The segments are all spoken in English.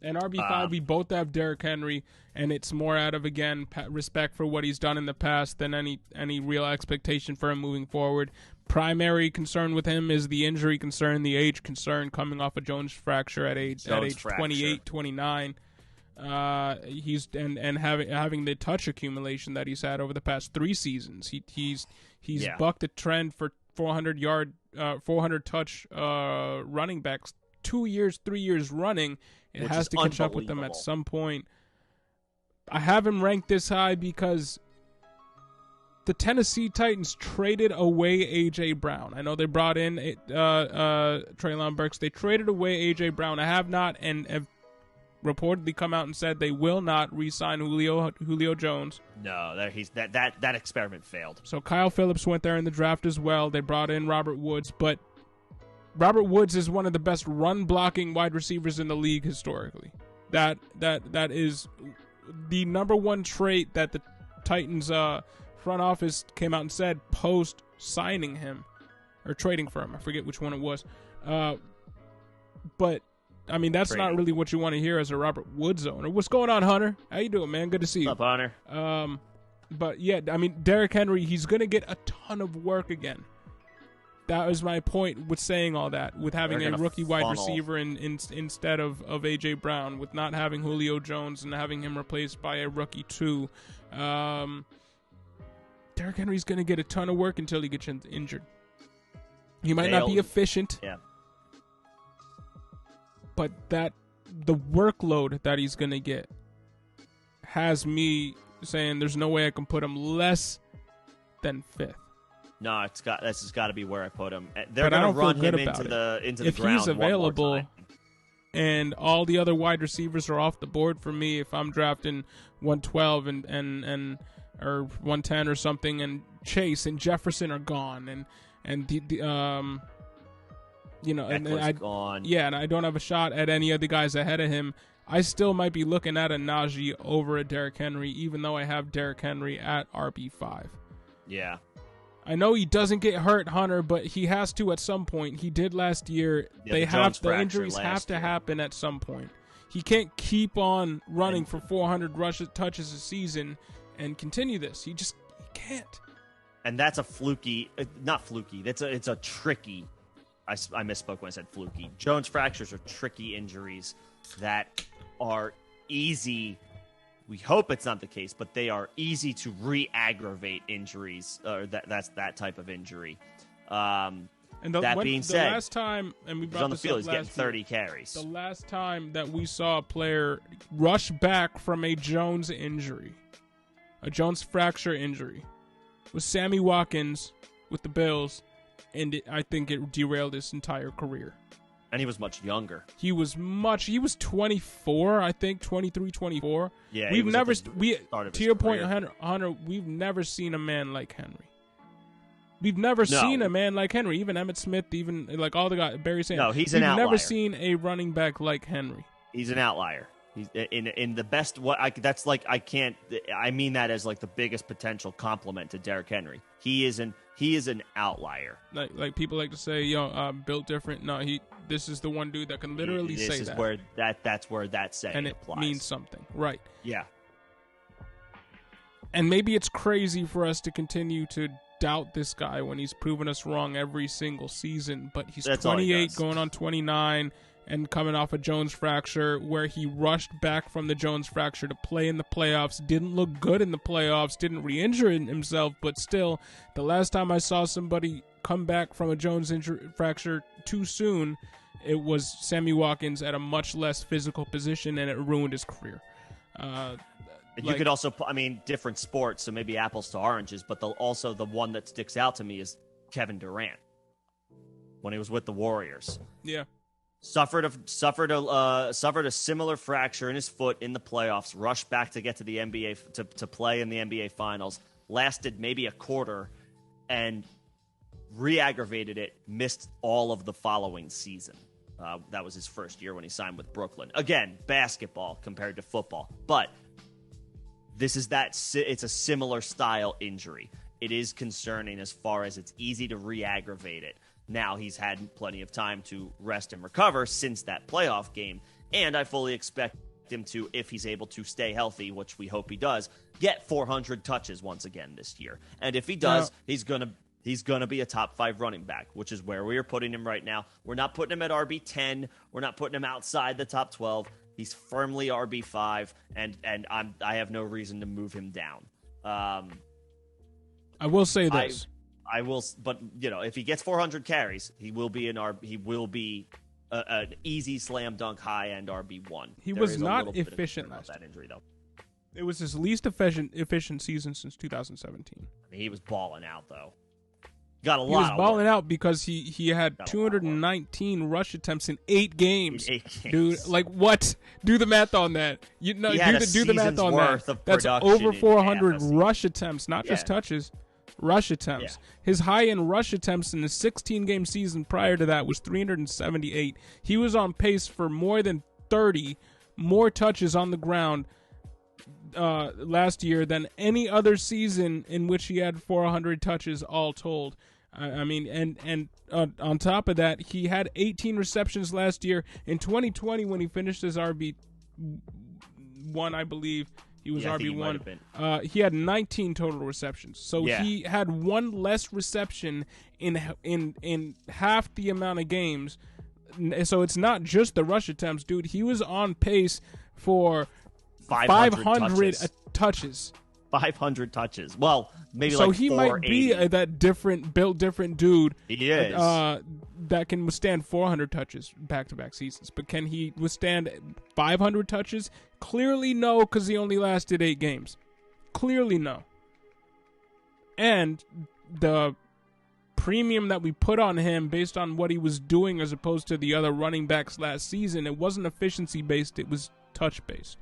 And RB5, we both have Derrick Henry, and it's more out of, again, respect for what he's done in the past than any real expectation for him moving forward. Primary concern with him is the injury concern, the age concern, coming off a Jones fracture at age 28, 29. He's and having the touch accumulation that he's had over the past 3 seasons. He's bucked the trend for 400 touch running backs 2 years, 3 years running. It has to catch up with them at some point. I have him ranked this high because the Tennessee Titans traded away A.J. Brown. I know they brought in Treylon Burks. They traded away A.J. Brown. I have not, and have reportedly come out and said they will not re-sign Julio Jones. No, that experiment failed. So Kyle Phillips went there in the draft as well. They brought in Robert Woods, but Robert Woods is one of the best run-blocking wide receivers in the league historically. That is the number one trait that the Titans front office came out and said post signing him or trading for him. I forget which one it was. But I mean, that's not really what you want to hear as a Robert Woods owner. What's going on, Hunter? How you doing, man? Good to see you. What's up, Hunter? But yeah, I mean, Derrick Henry, he's going to get a ton of work again. That was my point with saying all that, with having a rookie wide receiver instead of A.J. Brown, with not having Julio Jones and having him replaced by a rookie too. Derrick Henry's going to get a ton of work until he gets injured. He might not be efficient. Yeah. But the workload that he's going to get has me saying there's no way I can put him less than 5th. No, this has got to be where I put him. They're going to run him into the ground. If he's available and all the other wide receivers are off the board for me, if I'm drafting 112 and or 110 or something, and Chase and Jefferson are gone, and the you know, and gone. Yeah, and I don't have a shot at any of the guys ahead of him, I still might be looking at a Najee over a Derrick Henry, even though I have Derrick Henry at RB5. Yeah. I know he doesn't get hurt, Hunter, but he has to at some point. He did last year. Yeah, the injuries have to happen at some point. He can't keep on running for 400 touches a season and continue this. He can't. And that's a not fluky. It's a tricky. I misspoke when I said fluky. Jones fractures are tricky injuries that are easy. We hope it's not the case, but they are easy to re-aggravate injuries, or that's that type of injury. That being said, the last time, and we brought he's on the this field, up he's getting last 30 year, carries. The last time that we saw a player rush back from a Jones injury, a Jones fracture injury, was Sammy Watkins with the Bills, and I think it derailed his entire career. And he was much younger. He was 24, I think, 23, 24. Yeah, we've never, to your point, Hunter, we've never seen a man like Henry. We've never seen a man like Henry. Even Emmitt Smith, even like all the guys, Barry Sanders. No, he's an outlier. We've never seen a running back like Henry. He's an outlier. He's in the best. I mean that as like the biggest potential compliment to Derrick Henry. He is an outlier. Like people like to say, built different. No, this is the one dude that can literally say that. This is where that's where that saying and it applies. Means something, right? Yeah. And maybe it's crazy for us to continue to doubt this guy when he's proven us wrong every single season. But he's 28, going on 29. And coming off a Jones fracture, where he rushed back from the Jones fracture to play in the playoffs, didn't look good in the playoffs, didn't re-injure himself, but still, the last time I saw somebody come back from a Jones fracture too soon, it was Sammy Watkins at a much less physical position, and it ruined his career. You could also, different sports, so maybe apples to oranges, but also the one that sticks out to me is Kevin Durant when he was with the Warriors. Yeah. Suffered a similar fracture in his foot in the playoffs. Rushed back to get to the NBA to play in the NBA Finals. Lasted maybe a quarter, and re-aggravated it. Missed all of the following season. That was his first year when he signed with Brooklyn. Again, basketball compared to football, but this is it's a similar style injury. It is concerning as far as it's easy to re-aggravate it. Now he's had plenty of time to rest and recover since that playoff game, And I fully expect him to, if he's able to stay healthy, which we hope he does, get 400 touches once again this year. And if he does, he's gonna be a top 5 running back, which is where we are putting him right now. We're not putting him at RB10. We're not putting him outside the top 12. He's firmly RB5, and I have no reason to move him down. I will say this. I will, but if he gets 400 carries, he will be an easy slam dunk high end RB1. He was not efficient last that injury though. It was his least efficient season since 2017. I mean, he was balling out though. Got a lot. He was balling out because he had 219 rush attempts in 8 games. Dude, like what? Do the math on that. Do the math on that. That's over 400 rush attempts, not just touches. Rush attempts. Yeah. His high-end rush attempts in the 16-game season prior to that was 378. He was on pace for more than 30 more touches on the ground last year than any other season in which he had 400 touches all told. I mean, and on top of that, he had 18 receptions last year. In 2020, when he finished as RB1, I believe, he was RB1. He had 19 total receptions. So he had one less reception in half the amount of games. So it's not just the rush attempts, dude. He was on pace for 500 touches. 500 touches. Well, maybe so he might be that built different dude. He is. That can withstand 400 touches back-to-back seasons. But can he withstand 500 touches? Clearly no, because he only lasted 8 games. Clearly no. And the premium that we put on him based on what he was doing as opposed to the other running backs last season, it wasn't efficiency-based, it was touch-based.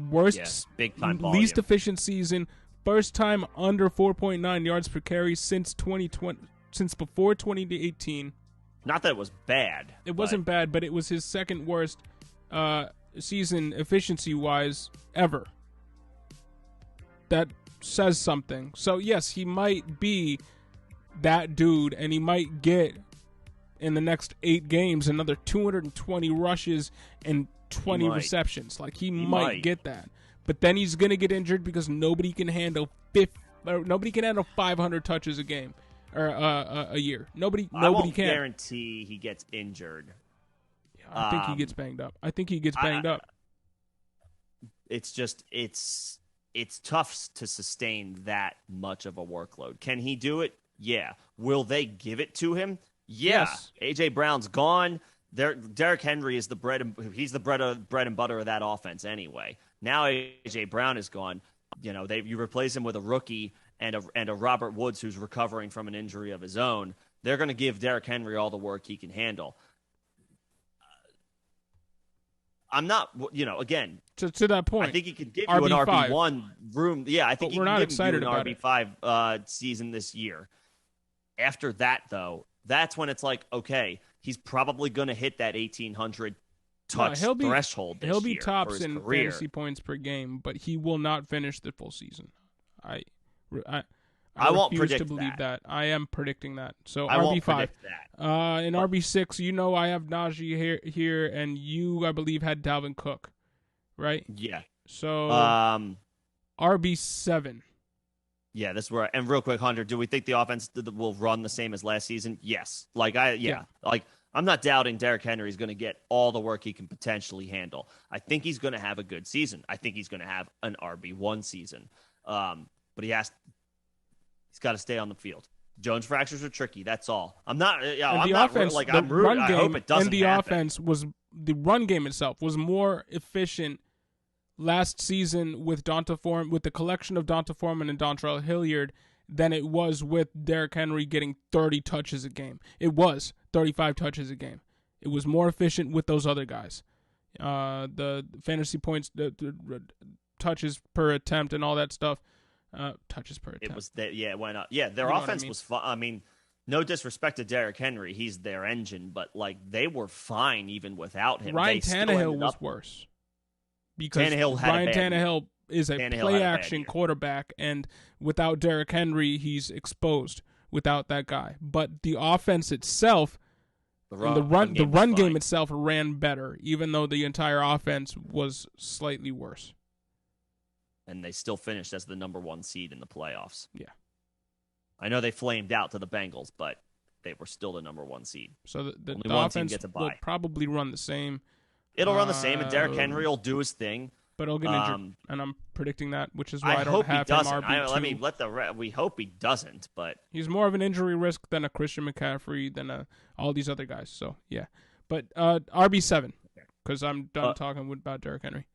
Worst, big time least efficient season, first time under 4.9 yards per carry since 2020, since before 2018. Not that it was bad. It wasn't bad, but it was his second worst season efficiency-wise ever. That says something. So yes, he might be that dude, and he might get in the next 8 games another 220 rushes and 20 receptions. Like he might get that, but then he's gonna get injured because nobody can handle 500 touches a game or a year. Nobody I won't can guarantee he gets injured. Yeah, I think he gets banged up. It's just it's tough to sustain that much of a workload. Can he do it? Yeah. Will they give it to him? Yeah. Yes. AJ Brown's gone. Derrick Henry is the bread and butter of that offense anyway. Now AJ Brown is gone. You replace him with a rookie and a Robert Woods who's recovering from an injury of his own. They're going to give Derrick Henry all the work he can handle. I'm not, again. To that point, I think he could give you an RB1 room. Yeah, I think we're not excited about an RB5 season this year. After that, though, that's when it's like, okay, he's probably going to hit that 1,800 touch threshold this year. He'll be tops in career. Fantasy points per game, but he will not finish the full season. I won't refuse predict to believe that. I am predicting that. So I RB5. Won't predict that. In RB6, I have Najee here, and you, I believe, had Dalvin Cook, right? Yeah. So RB7. Yeah, this is where. And real quick, Hunter, do we think the offense will run the same as last season? Yes. I'm not doubting Derrick Henry is going to get all the work he can potentially handle. I think he's going to have a good season. I think he's going to have an RB1 season. But he's got to stay on the field. Jones fractures are tricky. That's all. I'm not. I'm the not offense, like the I'm rooting. run game, I hope it doesn't and the happen. the run game itself was more efficient last season with the collection of Donta Foreman and Dontrell Hilliard than it was with Derrick Henry getting 30 touches a game. It was 35 touches a game. It was more efficient with those other guys. The fantasy points, the touches per attempt, and all that stuff. Touches per attempt. It was that. Yeah, why not? Yeah, their offense was fun. I mean, no disrespect to Derrick Henry, he's their engine, but they were fine even without him. Ryan Tannehill was worse because Ryan Tannehill is a play-action quarterback, and without Derrick Henry, he's exposed without that guy. But the offense itself And the run was game fine. itself ran better, even though the entire offense was slightly worse. And they still finished as the number 1 seed in the playoffs. Yeah. I know they flamed out to the Bengals, but they were still the number 1 seed. So the one team offense gets a will bye. probably run the same. It'll run the same, and Derrick Henry will do his thing. But he'll get injured, and I'm predicting that, which is why I don't hope have he him doesn't. RB2. We hope he doesn't, but he's more of an injury risk than a Christian McCaffrey, than all these other guys. So, yeah. But RB7, because I'm done talking about Derrick Henry.